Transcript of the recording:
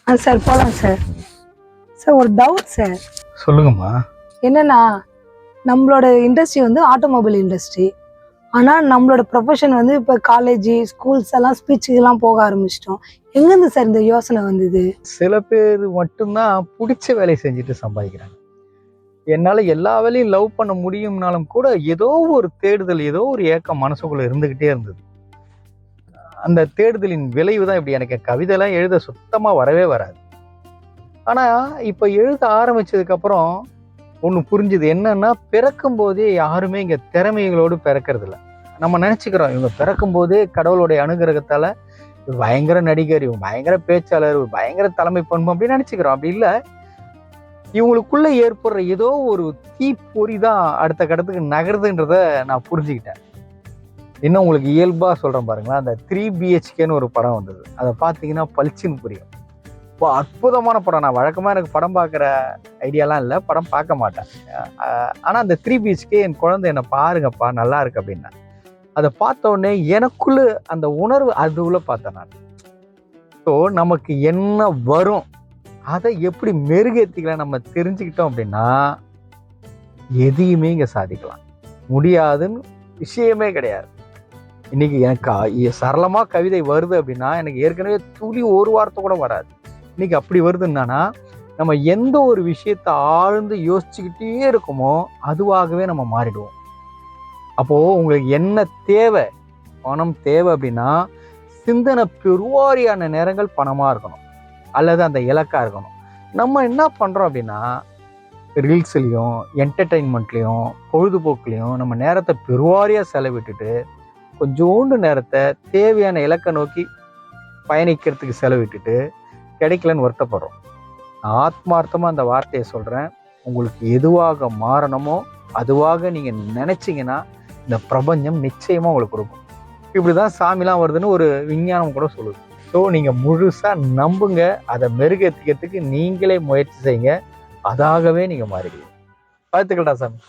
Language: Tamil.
சார் போகலாம் சார். சார் ஒரு டவுட் சார். சொல்லுங்கம்மா. என்னன்னா, நம்மளோட இண்டஸ்ட்ரி வந்து ஆட்டோமொபைல் இண்டஸ்ட்ரி. ஆனால் நம்மளோட ப்ரொஃபஷன் வந்து இப்போ காலேஜ் ஸ்கூல்ஸ் எல்லாம் ஸ்பீச்சுக்கெல்லாம் போக ஆரம்பிச்சிட்டோம். எங்கேருந்து சார் இந்த யோசனை வந்தது? சில பேர் மட்டும்தான் பிடிச்ச வேலையை செஞ்சுட்டு சம்பாதிக்கிறாங்க. என்னால் எல்லா வேலையும் லவ் பண்ண முடியும்னாலும் கூட ஏதோ ஒரு தேடுதல், ஏதோ ஒரு ஏக்கம் மனசுக்குள்ளே இருந்துக்கிட்டே இருந்தது. அந்த தேடுதலின் விளைவு தான் இப்படி. எனக்கு கவிதைலாம் எழுத சுத்தமாக வரவே வராது. ஆனால் இப்போ எழுத ஆரம்பித்ததுக்கப்புறம் ஒன்று புரிஞ்சுது. என்னன்னா, பிறக்கும் போதே யாருமே இங்கே திறமைகளோடு பிறக்கிறது இல்லை. நம்ம நினச்சிக்கிறோம் இவங்க பிறக்கும் போதே கடவுளுடைய அனுகிரகத்தால் பயங்கர நடிகர், இவங்க பயங்கர பேச்சாளர், பயங்கர தலைமை பண்பு அப்படின்னு நினச்சிக்கிறோம். அப்படி இல்லை. இவங்களுக்குள்ள ஏற்படுற ஏதோ ஒரு தீப்பொறி தான் அடுத்த கட்டத்துக்கு நகருதுன்றத நான் புரிஞ்சுக்கிட்டேன். இன்னும் உங்களுக்கு இயல்பாக சொல்கிறேன் பாருங்களேன். அந்த 3 BHKன்னு ஒரு படம் வந்தது. அதை பார்த்தீங்கன்னா பளிச்சுன்னு புரியும். இப்போ அற்புதமான படம். நான் வழக்கமாக எனக்கு படம் பார்க்குற ஐடியாலாம் இல்லை, படம் பார்க்க மாட்டேன். ஆனால் அந்த 3 BHK என் குழந்தை என்னை பாருங்கப்பா நல்லா இருக்கு அப்படின்னா, அதை பார்த்த உடனே எனக்குள்ள அந்த உணர்வு அதுக்குள்ள பார்த்தேன் நான். ஸோ நமக்கு என்ன வரும், அதை எப்படி மெருகேற்றிக்கலாம் நம்ம தெரிஞ்சுக்கிட்டோம் அப்படின்னா எதையுமே இங்கே சாதிக்கலாம். முடியாதுன்னு விஷயமே கிடையாது. இன்னைக்கு எனக்கு சரளமாக கவிதை வருது அப்படின்னா எனக்கு ஏற்கனவே துளி ஒரு வார்த்தை கூட வராது. இன்னைக்கு அப்படி வருதுன்னா நம்ம எந்த ஒரு விஷயத்தை ஆழ்ந்து யோசிச்சுக்கிட்டே இருக்கோமோ அதுவாகவே நம்ம மாறிடுவோம். அப்போது உங்களுக்கு என்ன தேவை, பணம் தேவை அப்படின்னா சிந்தனை பெருவாரியான நேரங்கள் பணமாக இருக்கணும் அல்லது அந்த இலக்காக இருக்கணும். நம்ம என்ன பண்ணுறோம் அப்படின்னா ரீல்ஸ்லேயும் என்டர்டெயின்மெண்ட்லேயும் பொழுதுபோக்குலேயும் நம்ம நேரத்தை பெருவாரியாக செலவிட்டுட்டு கொஞ்சோண்டு நேரத்தை தேவையான இலக்கை நோக்கி பயணிக்கிறதுக்கு செலவிட்டுட்டு கிடைக்கலன்னு வருத்தப்படுறோம். நான் ஆத்மார்த்தமாக அந்த வார்த்தையை சொல்கிறேன். உங்களுக்கு எதுவாக மாறணுமோ அதுவாக நீங்கள் நினச்சிங்கன்னா இந்த பிரபஞ்சம் நிச்சயமாக உங்களுக்கு கொடுக்கும். இப்படி தான் சாமிலாம் வருதுன்னு ஒரு விஞ்ஞானம் கூட சொல்லுது. ஸோ நீங்கள் முழுசாக நம்புங்க. அதை மெருகேற்றிக்கிறதுக்கு நீங்களே முயற்சி செய்யுங்க. அதாகவே நீங்கள் மாறிடுவீங்க. வாழ்த்துக்கள்டா சாமி.